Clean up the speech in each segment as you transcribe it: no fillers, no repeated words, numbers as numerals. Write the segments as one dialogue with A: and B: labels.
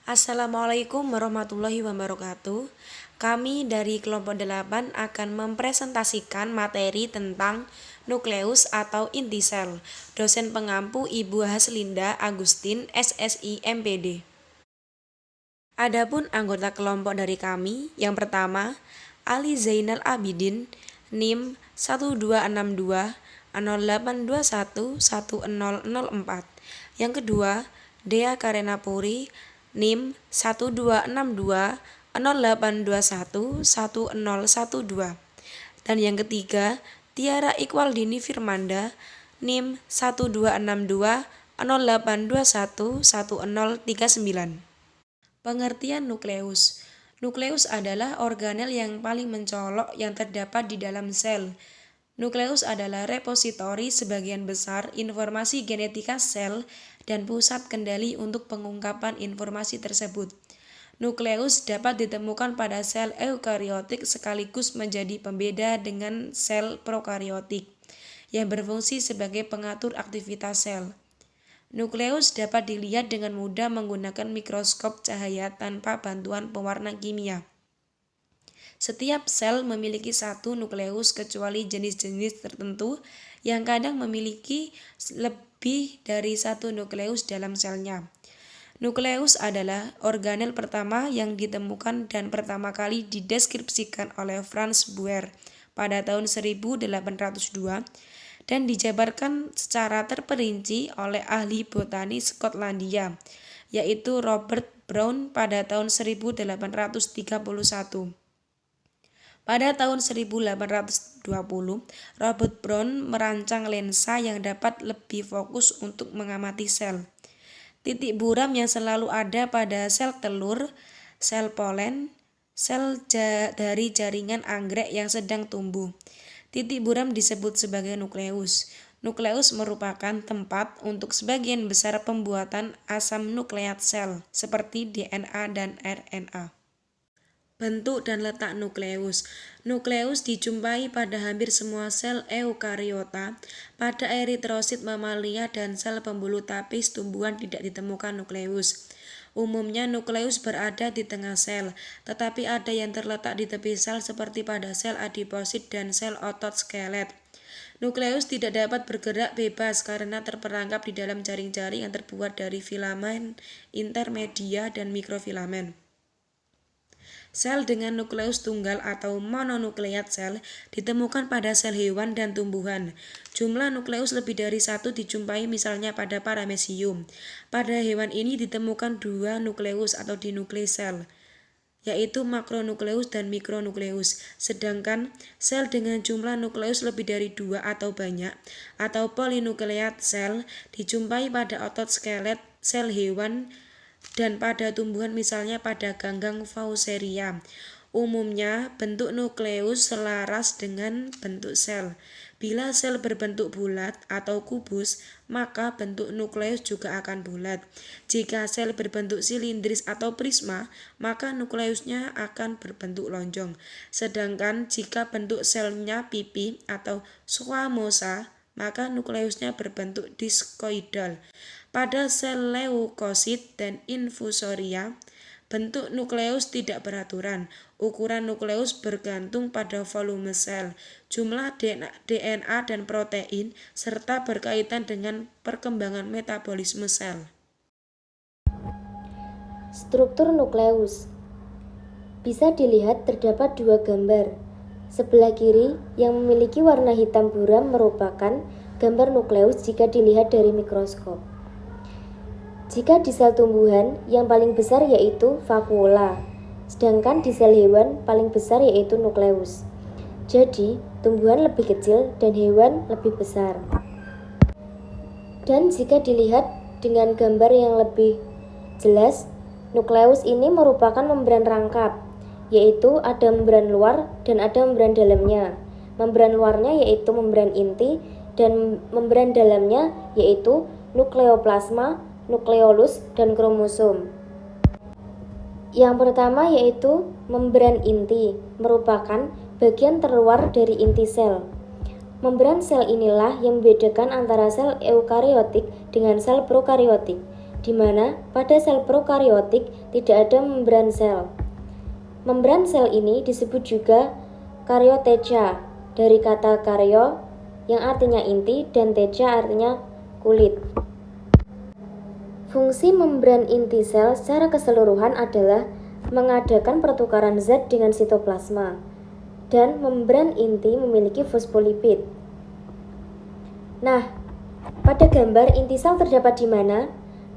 A: Assalamualaikum warahmatullahi wabarakatuh. Kami dari kelompok 8 akan mempresentasikan materi tentang nukleus atau inti sel. Dosen pengampu Ibu Haslinda Agustin, SSI MPD. Adapun anggota kelompok dari kami, yang pertama, Ali Zainal Abidin, NIM 1262 0821 1004. Yang kedua, Dea Karena Puri, NIM 1262 0821 1012. Dan yang ketiga, Tiara Iqwaldini Firmanda, NIM 1262 0821 1039. Pengertian nukleus. Nukleus adalah organel yang paling mencolok yang terdapat di dalam sel. Nukleus adalah repositori sebagian besar informasi genetika sel dan pusat kendali untuk pengungkapan informasi tersebut. Nukleus dapat ditemukan pada sel eukariotik sekaligus menjadi pembeda dengan sel prokariotik yang berfungsi sebagai pengatur aktivitas sel. Nukleus dapat dilihat dengan mudah menggunakan mikroskop cahaya tanpa bantuan pewarna kimia. Setiap sel memiliki satu nukleus kecuali jenis-jenis tertentu yang kadang memiliki lebih dari satu nukleus dalam selnya. Nukleus adalah organel pertama yang ditemukan dan pertama kali dideskripsikan oleh Franz Boer pada tahun 1802 dan dijabarkan secara terperinci oleh ahli botani Skotlandia, yaitu Robert Brown pada tahun 1831. Pada tahun 1820, Robert Brown merancang lensa yang dapat lebih fokus untuk mengamati sel. Titik buram yang selalu ada pada sel telur, sel polen, sel dari jaringan anggrek yang sedang tumbuh. Titik buram disebut sebagai nukleus. Nukleus merupakan tempat untuk sebagian besar pembuatan asam nukleat sel, seperti DNA dan RNA. Bentuk dan letak nukleus. Nukleus dijumpai pada hampir semua sel eukariota. Pada eritrosit mamalia dan sel pembuluh tapis tumbuhan tidak ditemukan nukleus. Umumnya nukleus berada di tengah sel, tetapi ada yang terletak di tepi sel seperti pada sel adiposit dan sel otot skelet. Nukleus tidak dapat bergerak bebas karena terperangkap di dalam jaring-jaring yang terbuat dari filamen, intermedia, dan mikrofilamen. Sel dengan nukleus tunggal atau mononukleat sel ditemukan pada sel hewan dan tumbuhan. Jumlah nukleus lebih dari satu dijumpai misalnya pada paramecium. Pada hewan ini ditemukan dua nukleus atau dinukleus sel, yaitu makronukleus dan mikronukleus. Sedangkan sel dengan jumlah nukleus lebih dari dua atau banyak, atau polinukleat sel, dijumpai pada otot skelet sel hewan dan pada tumbuhan misalnya pada ganggang Fauceria. Umumnya bentuk nukleus selaras dengan bentuk sel. Bila sel berbentuk bulat atau kubus, maka bentuk nukleus juga akan bulat. Jika sel berbentuk silindris atau prisma, maka nukleusnya akan berbentuk lonjong. Sedangkan jika bentuk selnya pipi atau squamosa, maka nukleusnya berbentuk diskoidal. Pada sel leukosit dan infusoria, bentuk nukleus tidak beraturan. Ukuran nukleus bergantung pada volume sel, jumlah DNA dan protein, serta berkaitan dengan perkembangan metabolisme sel.
B: Struktur nukleus bisa dilihat terdapat dua gambar. Sebelah kiri yang memiliki warna hitam buram merupakan gambar nukleus jika dilihat dari mikroskop. Jika di sel tumbuhan, yang paling besar yaitu vakuola, sedangkan di sel hewan paling besar yaitu nukleus. Jadi, tumbuhan lebih kecil dan hewan lebih besar. Dan jika dilihat dengan gambar yang lebih jelas, nukleus ini merupakan membran rangkap, yaitu ada membran luar dan ada membran dalamnya. Membran luarnya yaitu membran inti dan membran dalamnya yaitu nukleoplasma, nukleolus, dan kromosom. Yang pertama yaitu membran inti, merupakan bagian terluar dari inti sel. Membran sel inilah yang membedakan antara sel eukariotik dengan sel prokariotik. Di di mana pada sel prokariotik tidak ada membran sel. Membran sel ini disebut juga karyoteca, dari kata karyo yang artinya inti dan teca artinya kulit. Fungsi membran inti sel secara keseluruhan adalah mengadakan pertukaran zat dengan sitoplasma, dan membran inti memiliki fosfolipid. Nah, pada gambar inti sel terdapat di mana?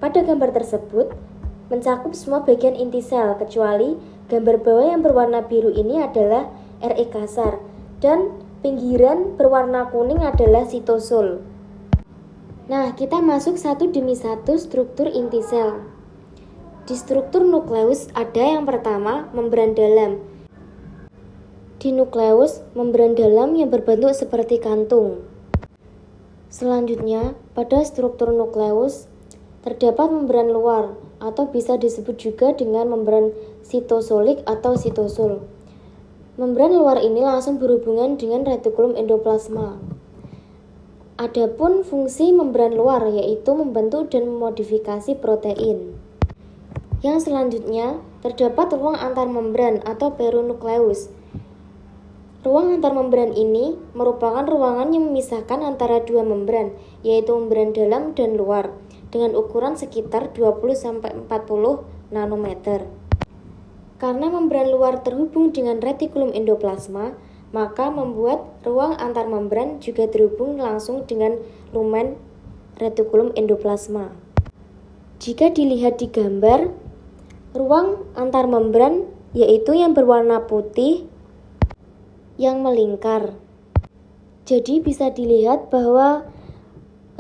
B: Pada gambar tersebut mencakup semua bagian inti sel kecuali gambar bawah yang berwarna biru ini adalah Re kasar dan pinggiran berwarna kuning adalah sitosol. Nah, kita masuk satu demi satu struktur inti sel. Di struktur nukleus ada yang pertama membran dalam. Di nukleus, membran dalam yang berbentuk seperti kantung. Selanjutnya, pada struktur nukleus terdapat membran luar atau bisa disebut juga dengan membran sitosolik atau sitosol. Membran luar ini langsung berhubungan dengan retikulum endoplasma. Adapun fungsi membran luar yaitu membentuk dan memodifikasi protein. Yang selanjutnya, terdapat ruang antar membran atau peronukleus. Ruang antar membran ini merupakan ruangan yang memisahkan antara dua membran, yaitu membran dalam dan luar, dengan ukuran sekitar 20-40 nanometer. Karena membran luar terhubung dengan retikulum endoplasma, maka membuat ruang antar membran juga terhubung langsung dengan lumen retikulum endoplasma. Jika dilihat di gambar, ruang antar membran yaitu yang berwarna putih yang melingkar. Jadi bisa dilihat bahwa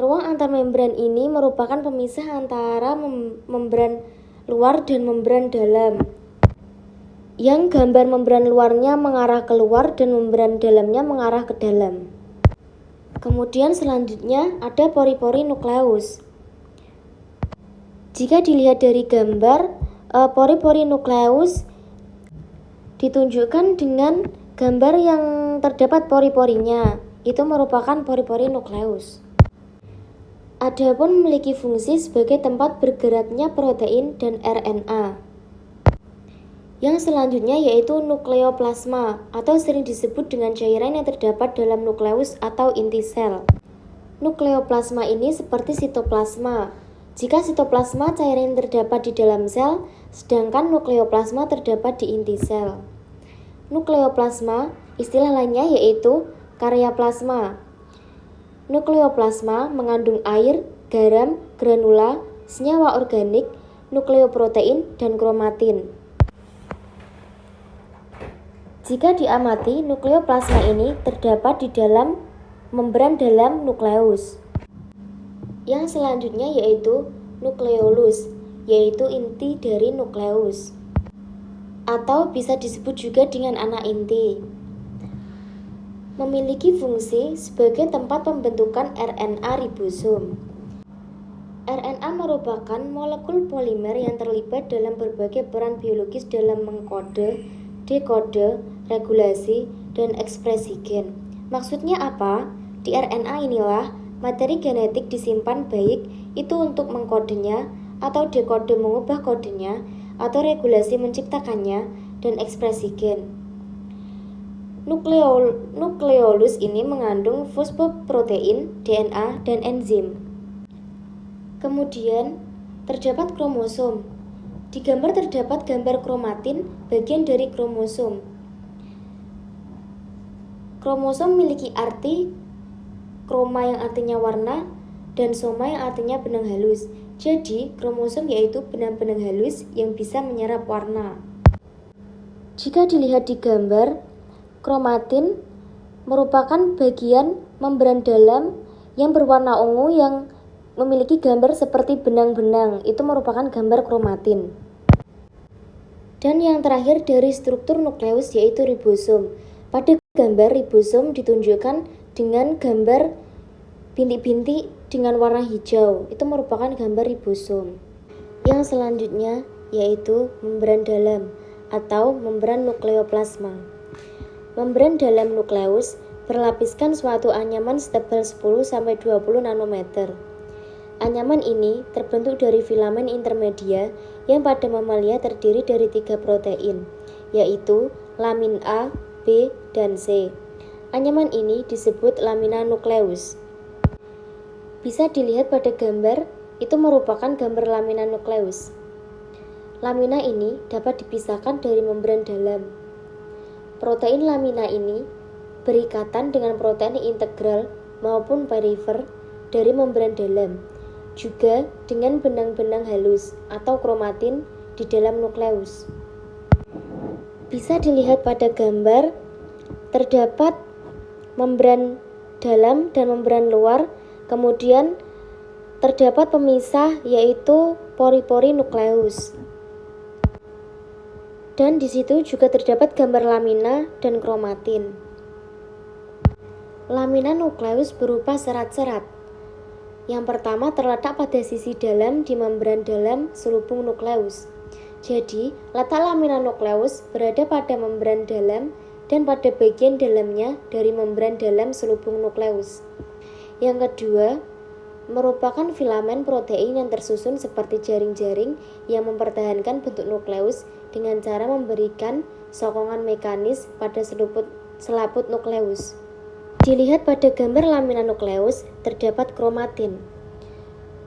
B: ruang antar membran ini merupakan pemisah antara membran luar dan membran dalam. Yang gambar membran luarnya mengarah keluar dan membran dalamnya mengarah ke dalam. Kemudian selanjutnya ada pori-pori nukleus. Jika dilihat dari gambar, pori-pori nukleus ditunjukkan dengan gambar yang terdapat pori-porinya, itu merupakan pori-pori nukleus. Adapun memiliki fungsi sebagai tempat bergeraknya protein dan RNA. Yang selanjutnya yaitu nukleoplasma atau sering disebut dengan cairan yang terdapat dalam nukleus atau inti sel. Nukleoplasma ini seperti sitoplasma. Jika sitoplasma cairan yang terdapat di dalam sel, sedangkan nukleoplasma terdapat di inti sel. Nukleoplasma, istilah lainnya yaitu karyoplasma. Nukleoplasma mengandung air, garam, granula, senyawa organik, nukleoprotein, dan kromatin. Jika diamati, nukleoplasma ini terdapat di dalam membran dalam nukleus. Yang selanjutnya yaitu nukleolus, yaitu inti dari nukleus, atau bisa disebut juga dengan anak inti. Memiliki fungsi sebagai tempat pembentukan RNA ribosom. RNA merupakan molekul polimer yang terlibat dalam berbagai peran biologis dalam mengkode, dekode, regulasi, dan ekspresi gen. Maksudnya apa? Di RNA inilah materi genetik disimpan, baik itu untuk mengkodenya atau dekode mengubah kodenya atau regulasi menciptakannya dan ekspresi gen. Nukleolus ini mengandung fosfoprotein, DNA, dan enzim. Kemudian terdapat kromosom. Di gambar terdapat gambar kromatin, bagian dari kromosom. Kromosom memiliki arti kroma yang artinya warna dan soma yang artinya benang halus. Jadi, kromosom yaitu benang-benang halus yang bisa menyerap warna. Jika dilihat di gambar, kromatin merupakan bagian membran dalam yang berwarna ungu yang memiliki gambar seperti benang-benang. Itu merupakan gambar kromatin. Dan yang terakhir dari struktur nukleus yaitu ribosom. Pada gambar ribosom ditunjukkan dengan gambar bintik-bintik dengan warna hijau. Itu merupakan gambar ribosom. Yang selanjutnya yaitu membran dalam atau membran nukleoplasma. Membran dalam nukleus berlapiskan suatu anyaman setebal 10-20 nanometer. Anyaman ini terbentuk dari filamen intermedia yang pada mamalia terdiri dari 3 protein, yaitu lamin A, B, dan C. Anyaman ini disebut lamina nukleus. Bisa dilihat pada gambar, itu merupakan gambar lamina nukleus. Lamina ini dapat dipisahkan dari membran dalam. Protein lamina ini berikatan dengan protein integral maupun perifer dari membran dalam, juga dengan benang-benang halus atau kromatin di dalam nukleus. Bisa dilihat pada gambar, terdapat membran dalam dan membran luar, kemudian terdapat pemisah yaitu pori-pori nukleus. Dan di situ juga terdapat gambar lamina dan kromatin. Lamina nukleus berupa serat-serat. Yang pertama terletak pada sisi dalam di membran dalam selubung nukleus. Jadi, letak lamina nukleus berada pada membran dalam dan pada bagian dalamnya dari membran dalam selubung nukleus. Yang kedua, merupakan filamen protein yang tersusun seperti jaring-jaring yang mempertahankan bentuk nukleus dengan cara memberikan sokongan mekanis pada selaput nukleus. Dilihat pada gambar lamina nukleus, terdapat kromatin.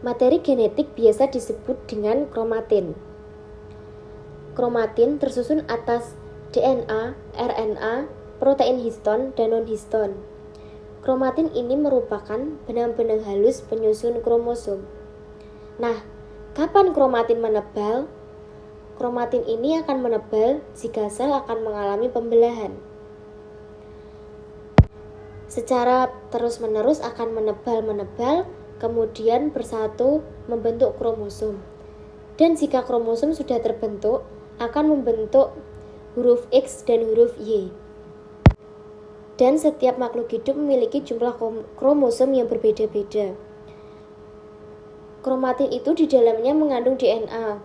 B: Materi genetik biasa disebut dengan kromatin. Kromatin tersusun atas DNA, RNA, protein histon, dan non-histon. Kromatin ini merupakan benang-benang halus penyusun kromosom. Nah, kapan kromatin menebal? Kromatin ini akan menebal jika sel akan mengalami pembelahan. Secara terus-menerus akan menebal, kemudian bersatu membentuk kromosom. Dan jika kromosom sudah terbentuk, akan membentuk huruf X dan huruf Y. Dan setiap makhluk hidup memiliki jumlah kromosom yang berbeda-beda. Kromatin itu di dalamnya mengandung DNA.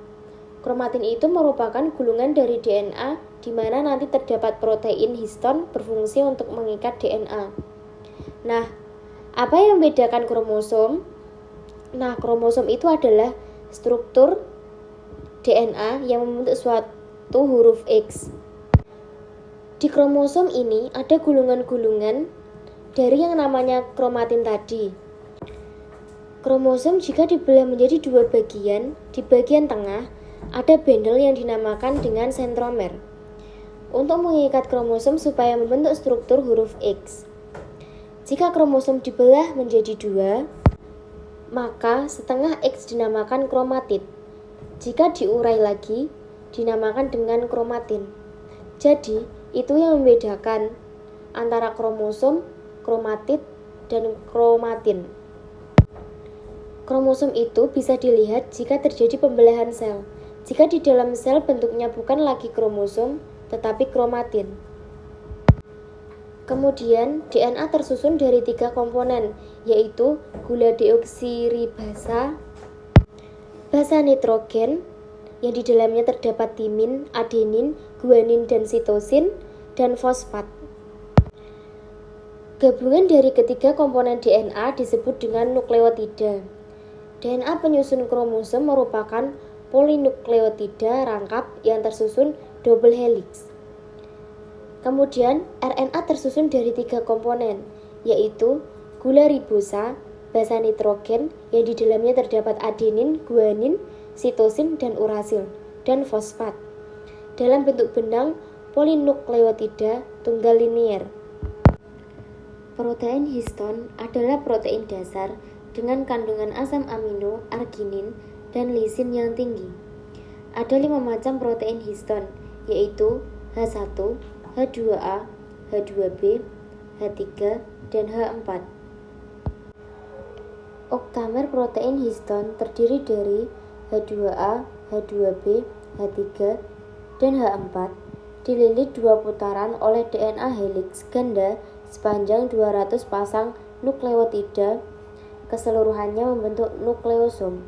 B: Kromatin itu merupakan gulungan dari DNA di mana nanti terdapat protein histon berfungsi untuk mengikat DNA. Nah, apa yang membedakan kromosom? Nah, kromosom itu adalah struktur DNA yang membentuk suatu huruf X. Di kromosom ini ada gulungan-gulungan dari yang namanya kromatin tadi. Kromosom jika dibelah menjadi 2 bagian, di bagian tengah ada bendel yang dinamakan dengan sentromer untuk mengikat kromosom supaya membentuk struktur huruf X. Jika kromosom dibelah menjadi 2, maka setengah X dinamakan kromatid. Jika diurai lagi, dinamakan dengan kromatin. Jadi, itu yang membedakan antara kromosom, kromatid, dan kromatin. Kromosom itu bisa dilihat jika terjadi pembelahan sel. Jika di dalam sel bentuknya bukan lagi kromosom, tetapi kromatin. Kemudian, DNA tersusun dari 3 komponen, yaitu gula deoksiribasa, basa nitrogen, yang di dalamnya terdapat timin, adenin, guanin, dan sitosin, dan fosfat. Gabungan dari ketiga komponen DNA disebut dengan nukleotida. DNA penyusun kromosom merupakan polinukleotida rangkap yang tersusun double helix. Kemudian, RNA tersusun dari 3 komponen, yaitu gula ribosa, basa nitrogen, yang di dalamnya terdapat adenin, guanin, sitosin, dan urasil, dan fosfat, dalam bentuk benang polinukleotida tunggal linier. Protein histon adalah protein dasar dengan kandungan asam amino, arginin, dan lisin yang tinggi. Ada 5 macam protein histon, yaitu H1, H2A, H2B, H3, dan H4. Oktamer protein histon terdiri dari H2A, H2B, H3, dan H4 dililit 2 putaran oleh DNA helix ganda sepanjang 200 pasang nukleotida, keseluruhannya membentuk nukleosom.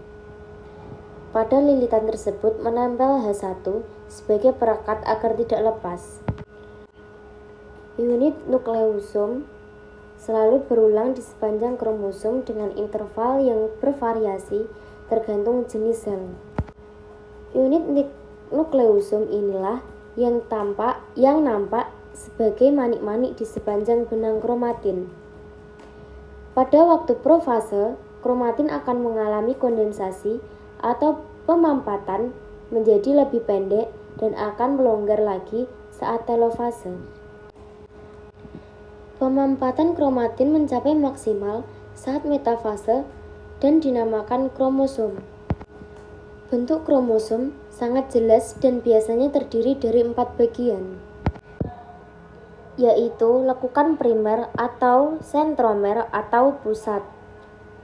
B: Pada lilitan tersebut menempel H1 sebagai perekat agar tidak lepas. Unit nukleosom selalu berulang di sepanjang kromosom dengan interval yang bervariasi tergantung jenis sel. Unit nukleusum inilah yang nampak sebagai manik-manik di sepanjang benang kromatin. Pada waktu profase, kromatin akan mengalami kondensasi atau pemampatan menjadi lebih pendek dan akan melonggar lagi saat telofase. Pemampatan kromatin mencapai maksimal saat metafase dan dinamakan kromosom. Bentuk kromosom sangat jelas dan biasanya terdiri dari 4 bagian, yaitu lekukan primer atau sentromer atau pusat,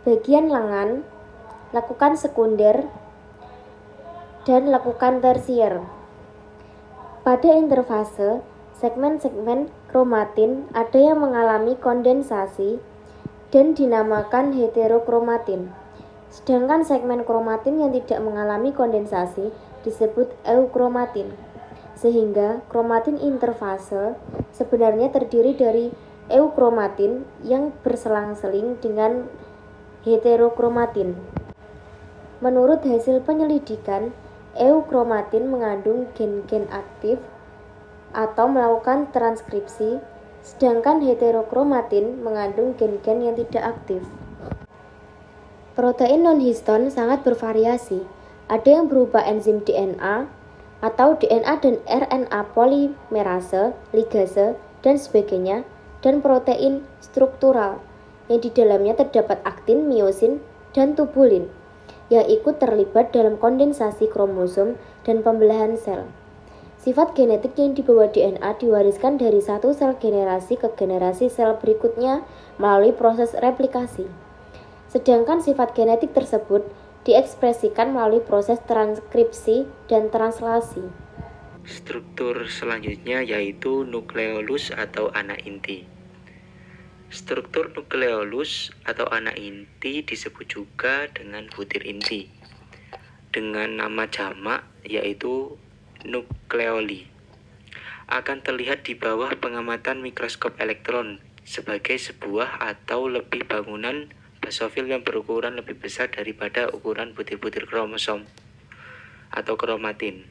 B: bagian lengan, lekukan sekunder, dan lekukan tersier. Pada interfase, segmen-segmen kromatin ada yang mengalami kondensasi dan dinamakan heterokromatin. Sedangkan segmen kromatin yang tidak mengalami kondensasi disebut eukromatin. Sehingga kromatin interfase sebenarnya terdiri dari eukromatin yang berselang-seling dengan heterokromatin. Menurut hasil penyelidikan, eukromatin mengandung gen-gen aktif atau melakukan transkripsi, sedangkan heterokromatin mengandung gen-gen yang tidak aktif. Protein non-histon sangat bervariasi. Ada yang berupa enzim DNA atau DNA dan RNA polimerase, ligase, dan sebagainya, dan protein struktural yang di dalamnya terdapat aktin, miosin, dan tubulin yang ikut terlibat dalam kondensasi kromosom dan pembelahan sel. Sifat genetik yang dibawa DNA diwariskan dari satu sel generasi ke generasi sel berikutnya melalui proses replikasi. Sedangkan sifat genetik tersebut diekspresikan melalui proses transkripsi dan translasi.
C: Struktur selanjutnya yaitu nukleolus atau anak inti. Struktur nukleolus atau anak inti disebut juga dengan butir inti, dengan nama jamak yaitu nukleoli. Akan terlihat di bawah pengamatan mikroskop elektron sebagai sebuah atau lebih bangunan basofil yang berukuran lebih besar daripada ukuran butir-butir kromosom atau kromatin.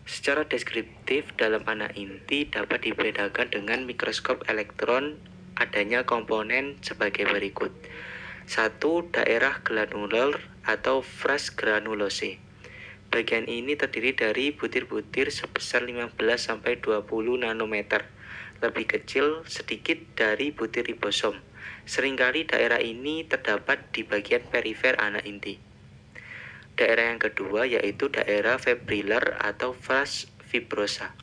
C: Secara deskriptif dalam anak inti dapat dibedakan dengan mikroskop elektron adanya komponen sebagai berikut. 1. Daerah granular atau fras granulose. Bagian ini terdiri dari butir-butir sebesar 15-20 nanometer, lebih kecil sedikit dari butir ribosom. Seringkali daerah ini terdapat di bagian perifer anak inti. Daerah yang kedua yaitu daerah fibriller atau vas fibrosa.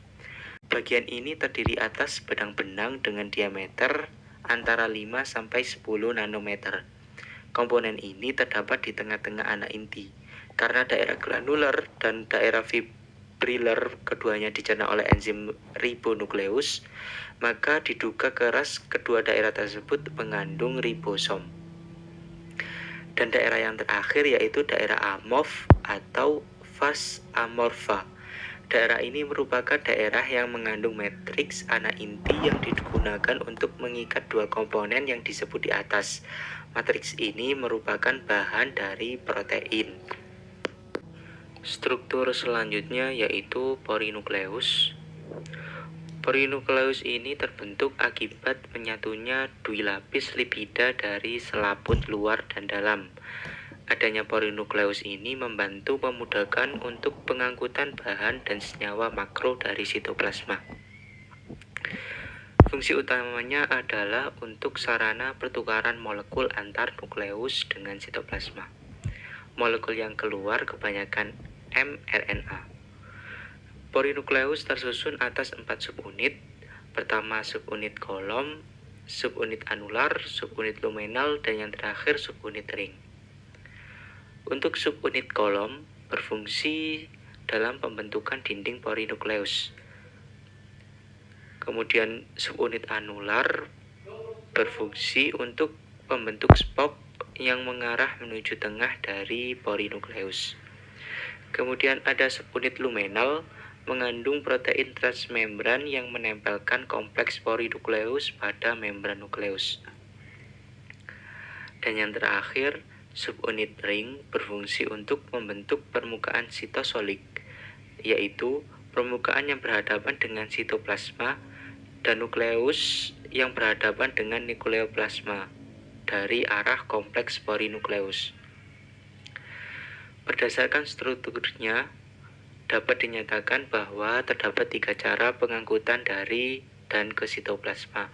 C: Bagian ini terdiri atas benang-benang dengan diameter antara 5-10 nanometer. Komponen ini terdapat di tengah-tengah anak inti. Karena daerah granular dan daerah fibriller keduanya dicerna oleh enzim ribonukleus, maka diduga keras kedua daerah tersebut mengandung ribosom. Dan daerah yang terakhir yaitu daerah amorf atau vas amorfa. Daerah ini merupakan daerah yang mengandung matriks anak inti yang digunakan untuk mengikat dua komponen yang disebut di atas. Matriks ini merupakan bahan dari protein. Struktur selanjutnya yaitu porinukleus. Porinukleus ini terbentuk akibat menyatunya dui lapis lipida dari selaput luar dan dalam. Adanya porinukleus ini membantu memudahkan untuk pengangkutan bahan dan senyawa makro dari sitoplasma. Fungsi utamanya adalah untuk sarana pertukaran molekul antar nukleus dengan sitoplasma. Molekul yang keluar kebanyakan mRNA. Porinukleus tersusun atas 4 subunit. Pertama subunit kolom, subunit anular, subunit luminal, dan yang terakhir subunit ring. Untuk subunit kolom berfungsi dalam pembentukan dinding porinukleus. Kemudian subunit anular berfungsi untuk pembentuk spok yang mengarah menuju tengah dari porinukleus. Kemudian ada subunit luminal mengandung protein transmembran yang menempelkan kompleks porinukleus pada membran nukleus. Dan yang terakhir, subunit ring berfungsi untuk membentuk permukaan sitosolik, yaitu permukaan yang berhadapan dengan sitoplasma dan nukleus yang berhadapan dengan nukleoplasma dari arah kompleks porinukleus. Berdasarkan strukturnya, dapat dinyatakan bahwa terdapat 3 cara pengangkutan dari dan ke sitoplasma.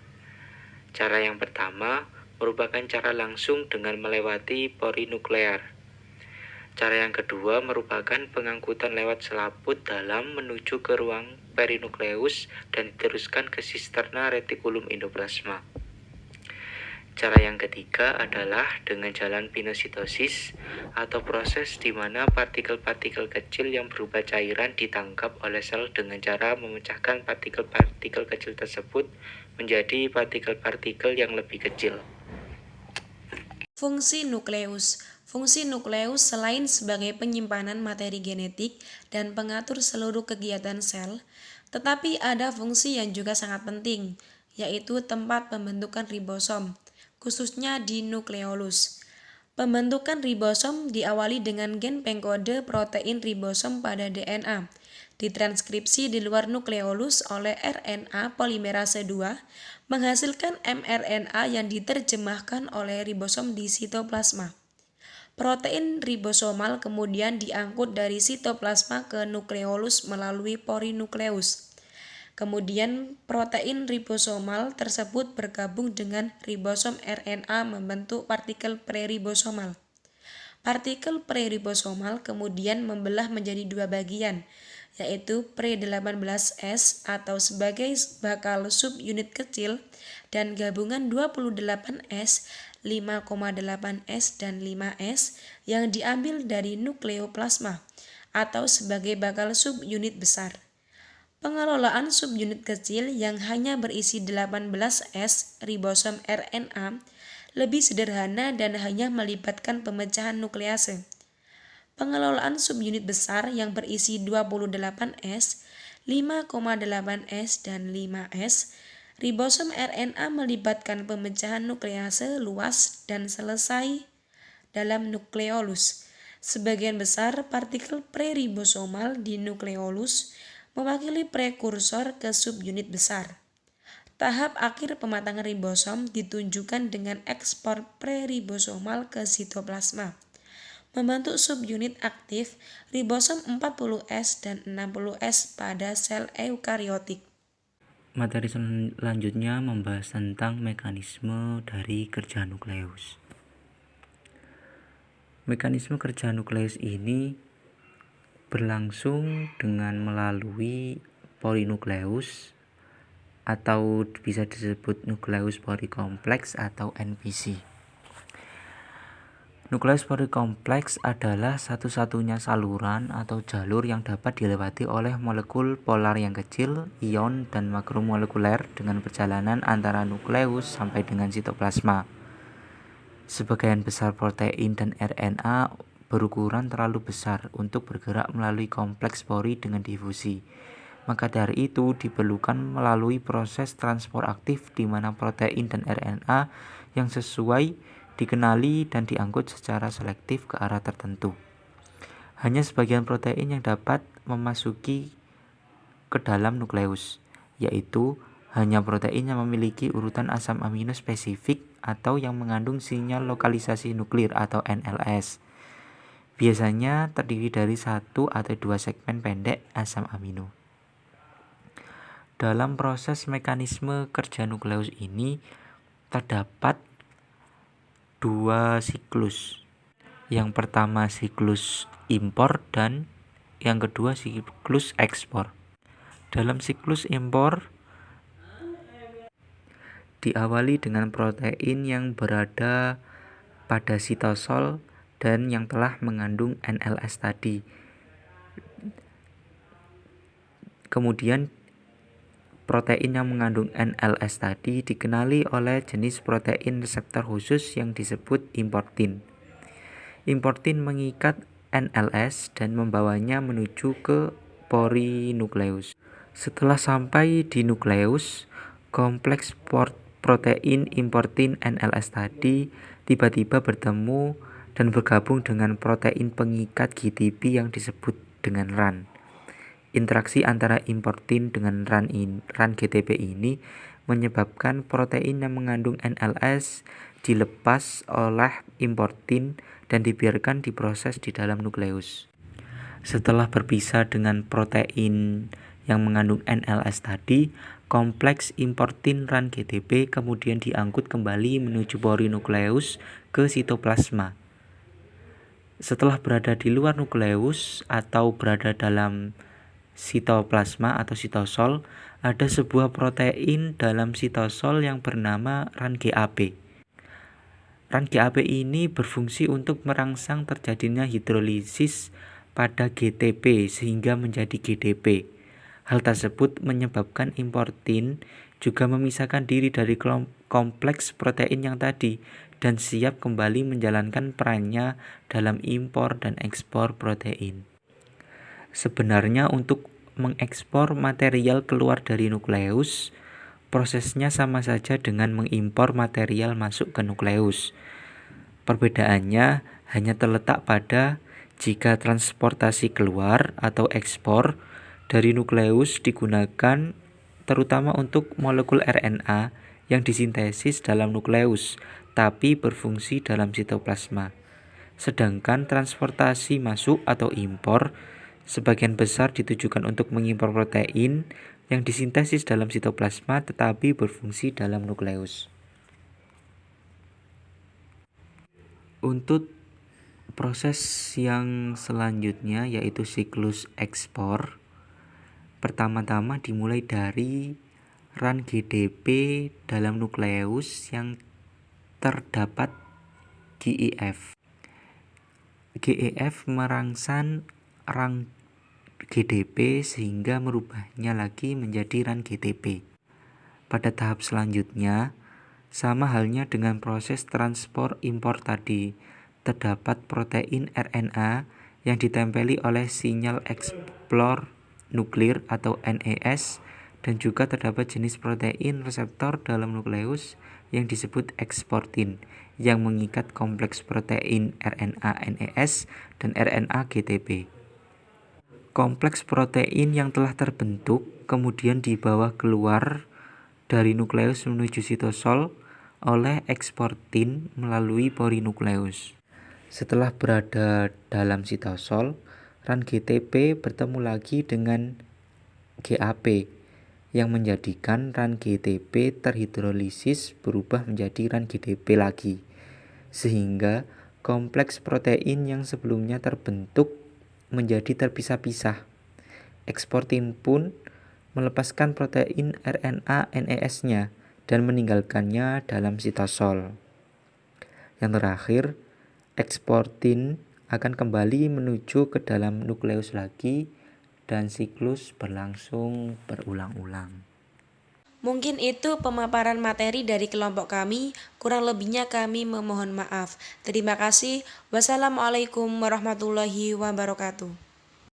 C: Cara yang pertama merupakan cara langsung dengan melewati porinuklear. Cara yang kedua merupakan pengangkutan lewat selaput dalam menuju ke ruang perinukleus dan diteruskan ke sisterna retikulum endoplasma. Cara yang ketiga adalah dengan jalan pinositosis atau proses di mana partikel-partikel kecil yang berupa cairan ditangkap oleh sel dengan cara memecahkan partikel-partikel kecil tersebut menjadi partikel-partikel yang lebih kecil.
A: Fungsi nukleus. Fungsi nukleus selain sebagai penyimpanan materi genetik dan pengatur seluruh kegiatan sel, tetapi ada fungsi yang juga sangat penting, yaitu tempat pembentukan ribosom, khususnya di nukleolus. Pembentukan ribosom diawali dengan gen pengkode protein ribosom pada DNA, ditranskripsi di luar nukleolus oleh RNA polimerase 2, menghasilkan mRNA yang diterjemahkan oleh ribosom di sitoplasma. Protein ribosomal kemudian diangkut dari sitoplasma ke nukleolus melalui porinukleus. Kemudian protein ribosomal tersebut bergabung dengan ribosom RNA membentuk partikel preribosomal. Partikel preribosomal kemudian membelah menjadi 2 bagian, yaitu pre-18S atau sebagai bakal subunit kecil dan gabungan 28S, 5,8S dan 5S yang diambil dari nukleoplasma atau sebagai bakal subunit besar. Pengelolaan subunit kecil yang hanya berisi 18S ribosom RNA lebih sederhana dan hanya melibatkan pemecahan nuklease. Pengelolaan subunit besar yang berisi 28S, 5,8S dan 5S, ribosom RNA melibatkan pemecahan nuklease luas dan selesai dalam nukleolus. Sebagian besar partikel preribosomal di nukleolus mewakili prekursor ke subunit besar. Tahap akhir pematangan ribosom ditunjukkan dengan ekspor preribosomal ke sitoplasma, membentuk subunit aktif ribosom 40S dan 60S pada sel eukariotik.
C: Materi selanjutnya membahas tentang mekanisme dari kerja nukleus. Mekanisme kerja nukleus ini berlangsung dengan melalui porinukleus atau bisa disebut nukleus porikompleks atau NPC. Nukleus porikompleks adalah satu-satunya saluran atau jalur yang dapat dilewati oleh molekul polar yang kecil, ion, dan makromolekuler dengan perjalanan antara nukleus sampai dengan sitoplasma. Sebagian besar protein dan RNA berukuran terlalu besar untuk bergerak melalui kompleks pori dengan difusi. Maka dari itu diperlukan melalui proses transport aktif di mana protein dan RNA yang sesuai dikenali dan diangkut secara selektif ke arah tertentu. Hanya sebagian protein yang dapat memasuki ke dalam nukleus, yaitu hanya protein yang memiliki urutan asam amino spesifik atau yang mengandung sinyal lokalisasi nuklir atau NLS. Biasanya terdiri dari 1 atau 2 segmen pendek asam amino. Dalam proses mekanisme kerja nukleus ini terdapat 2 siklus. Yang pertama siklus impor dan yang kedua siklus ekspor. Dalam siklus impor diawali dengan protein yang berada pada sitosol dan yang telah mengandung NLS tadi. Kemudian protein yang mengandung NLS tadi dikenali oleh jenis protein reseptor khusus yang disebut importin. Importin mengikat NLS dan membawanya menuju ke porinukleus. Setelah sampai di nukleus, kompleks protein importin NLS tadi tiba-tiba bertemu dan bergabung dengan protein pengikat GTP yang disebut dengan RAN. Interaksi antara importin dengan RAN GTP ini menyebabkan protein yang mengandung NLS dilepas oleh importin dan dibiarkan diproses di dalam nukleus. Setelah berpisah dengan protein yang mengandung NLS tadi, kompleks importin RAN GTP kemudian diangkut kembali menuju porinukleus ke sitoplasma. Setelah berada di luar nukleus atau berada dalam sitoplasma atau sitosol, ada sebuah protein dalam sitosol yang bernama RAN GAP. RAN GAP ini berfungsi untuk merangsang terjadinya hidrolisis pada GTP sehingga menjadi GDP. Hal tersebut menyebabkan importin juga memisahkan diri dari kompleks protein yang tadi dan siap kembali menjalankan perannya dalam impor dan ekspor protein. Sebenarnya untuk mengekspor material keluar dari nukleus, prosesnya sama saja dengan mengimpor material masuk ke nukleus. Perbedaannya hanya terletak pada jika transportasi keluar atau ekspor dari nukleus digunakan terutama untuk molekul RNA yang disintesis dalam nukleus tapi berfungsi dalam sitoplasma. Sedangkan transportasi masuk atau impor sebagian besar ditujukan untuk mengimpor protein yang disintesis dalam sitoplasma tetapi berfungsi dalam nukleus. Untuk proses yang selanjutnya yaitu siklus ekspor, pertama-tama dimulai dari RAN GDP dalam nukleus yang terdapat GEF. GEF merangsang RAN GDP sehingga merubahnya lagi menjadi RAN GTP. Pada tahap selanjutnya, sama halnya dengan proses transport impor tadi, terdapat protein RNA yang ditempeli oleh sinyal eksplor nuklir atau NES dan juga terdapat jenis protein reseptor dalam nukleus yang disebut eksportin yang mengikat kompleks protein RNA NES dan RNA GTP. Kompleks protein yang telah terbentuk kemudian dibawa keluar dari nukleus menuju sitosol oleh eksportin melalui porinukleus. Setelah berada dalam sitosol, RAN GTP bertemu lagi dengan GAP yang menjadikan RAN GTP terhidrolisis berubah menjadi RAN GDP lagi, sehingga kompleks protein yang sebelumnya terbentuk menjadi terpisah-pisah. Eksportin pun melepaskan protein RNA NES-nya dan meninggalkannya dalam sitosol. Yang terakhir, eksportin akan kembali menuju ke dalam nukleus lagi dan siklus berlangsung berulang-ulang.
A: Mungkin itu pemaparan materi dari kelompok kami, kurang lebihnya kami memohon maaf. Terima kasih. Wassalamualaikum warahmatullahi wabarakatuh.